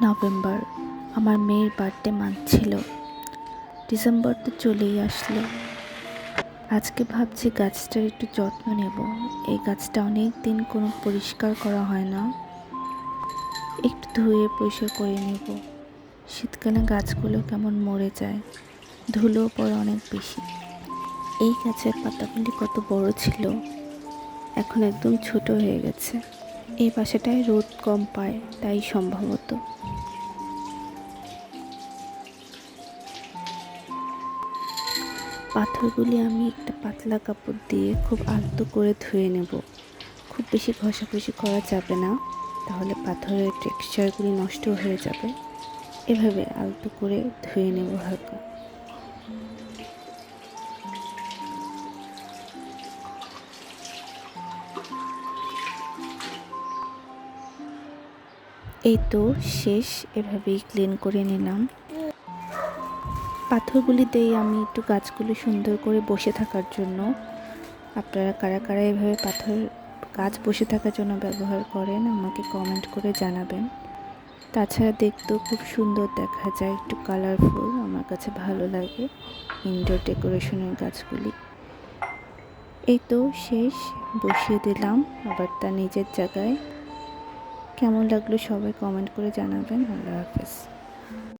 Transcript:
November, আমার মেয়ের birthday month ছিল। ডিসেম্বর তো চলেই আসলো। আজকে ভাবছি গাছটার একটু যত্ন নেব। এই গাছটা অনেক দিন কোনো পরিষ্কার করা হয় না, একটু ধুয়ে পরিষ্কার করে নেব। শীতকালে গাছগুলো কেমন মরে যায়, ধুলো পড়ে অনেক বেশি। এই গাছের পাতাগুলি কত বড় ছিল, এখন একদম ছোট হয়ে গেছে। এই বাসাটায় রোদ কম পায়, তাই সম্ভবত। পাথরগুলি আমি একটা পাতলা কাপড় দিয়ে খুব আলতো করে ধুয়ে নেব। খুব বেশি ঘষাঘষি করা যাবে না, তাহলে পাথরের টেক্সচারগুলি নষ্ট হয়ে যাবে। এভাবে আলতো করে ধুয়ে নেব হালকা। এই তো শেষ, এভাবেই ক্লিন করে নিলাম। পাথরগুলি দিয়ে আমি একটু গাছগুলো সুন্দর করে বসে থাকার জন্য। আপনারা কারা কারা এভাবে পাথর গাছ বসে থাকার জন্য ব্যবহার করেন আমাকে কমেন্ট করে জানাবেন। তাছাড়া দেখতেও খুব সুন্দর দেখা যায়, একটু কালারফুল, আমার কাছে ভালো লাগে ইনডোর ডেকোরেশনের গাছগুলি। এই তো শেষ, বসিয়ে দিলাম আবার তার নিজের জায়গায়। কেমন লাগলো সবাই কমেন্ট করে জানাবেন। আল্লাহ হাফেজ।